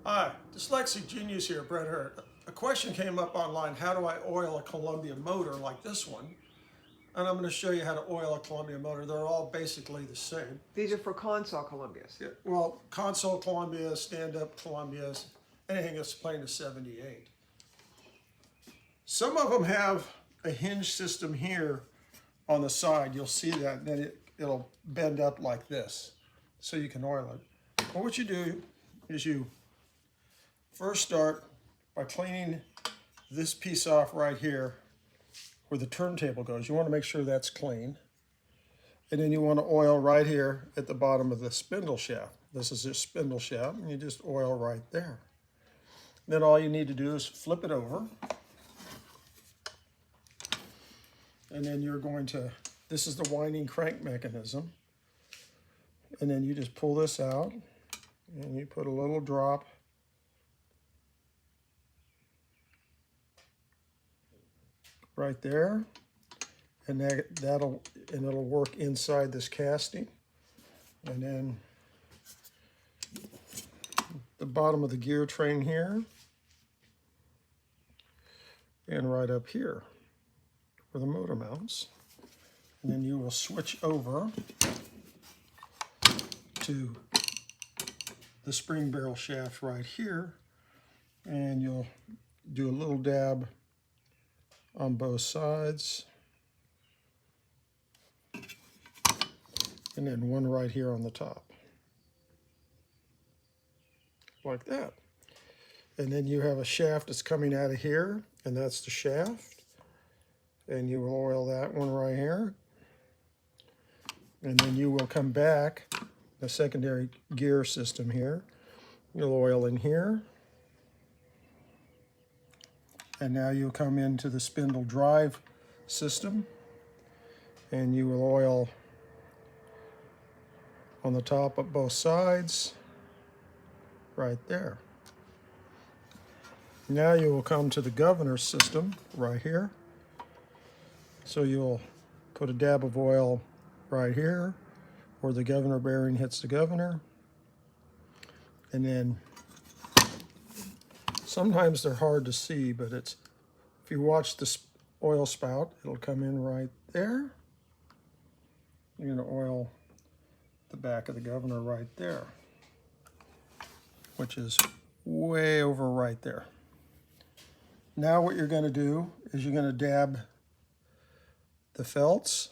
Hi, Dyslexic Genius here, Brett Hurt. A question came up online, how do I oil a Columbia motor like this one? And I'm going to show you how to oil a Columbia motor. They're all basically the same. These are for console Columbias. Yeah, well, console Columbia, stand-up Columbias, anything that's playing to 78. Some of them have a hinge system here on the side. You'll see that, and then it'll bend up like this, so you can oil it. Well, what you do is you first start by cleaning this piece off right here where the turntable goes. You want to make sure that's clean. And then you want to oil right here at the bottom of the spindle shaft. This is your spindle shaft, and you just oil right there. Then all you need to do is flip it over. And then you're going to, this is the winding crank mechanism. And then you just pull this out, and you put a little drop right there, and it'll work inside this casting. And then the bottom of the gear train here, and right up here where the motor mounts. And then you will switch over to the spring barrel shaft right here, and you'll do a little dab on both sides, and then one right here on the top, like that. And then you have a shaft that's coming out of here, and that's the shaft, and you will oil that one right here. And then you will come back, the secondary gear system here, you'll oil in here. And now you'll come into the spindle drive system, and you will oil on the top of both sides, right there. Now you will come to the governor system right here. So you'll put a dab of oil right here where the governor bearing hits the governor. And then sometimes they're hard to see, but if you watch the oil spout, it'll come in right there. You're going to oil the back of the governor right there, which is way over right there. Now what you're going to do is you're going to dab the felts.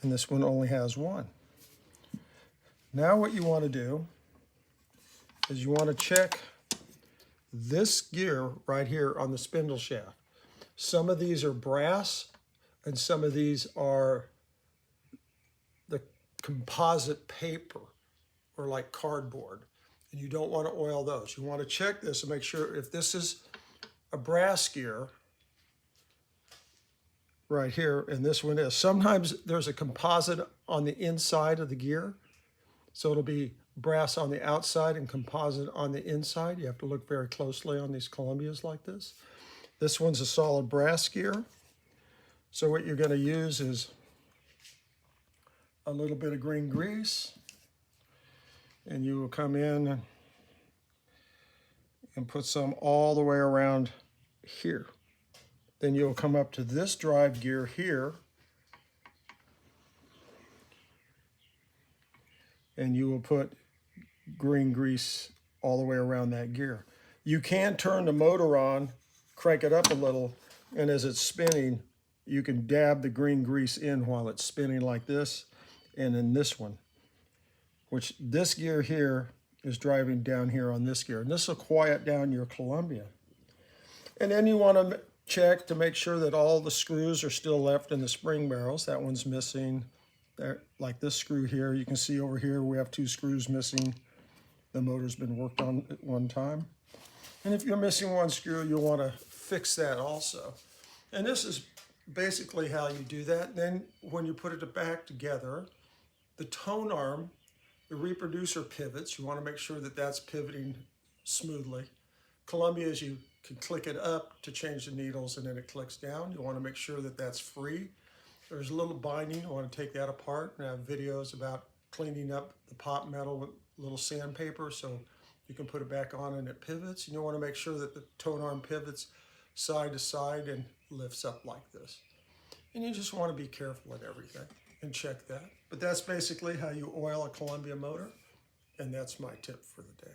And this one only has one. Now what you want to do is you want to check this gear right here on the spindle shaft. Some of these are brass, and some of these are the composite paper or like cardboard. And you don't want to oil those. You want to check this and make sure if this is a brass gear right here, and this one is. Sometimes there's a composite on the inside of the gear, so it'll be brass on the outside and composite on the inside. You have to look very closely on these Columbias like this. This one's a solid brass gear. So what you're going to use is a little bit of green grease, and you will come in and put some all the way around here. Then you'll come up to this drive gear here, and you will put green grease all the way around that gear. You can turn the motor on, crank it up a little, and as it's spinning, you can dab the green grease in while it's spinning like this, and in this one, which this gear here is driving down here on this gear, and this will quiet down your Columbia. And then you want to check to make sure that all the screws are still left in the spring barrels. That one's missing. There, like this screw here, you can see over here we have 2 screws missing. The motor's been worked on at one time. And if you're missing one screw, you'll want to fix that also. And this is basically how you do that. Then when you put it back together, the tone arm, the reproducer pivots, you want to make sure that that's pivoting smoothly. Columbias, you can click it up to change the needles, and then it clicks down. You want to make sure that that's free. There's a little binding. You want to take that apart, and I have videos about cleaning up the pot metal with a little sandpaper so you can put it back on and it pivots. And you want to make sure that the tone arm pivots side to side and lifts up like this. And you just want to be careful with everything and check that. But that's basically how you oil a Columbia motor, and that's my tip for the day.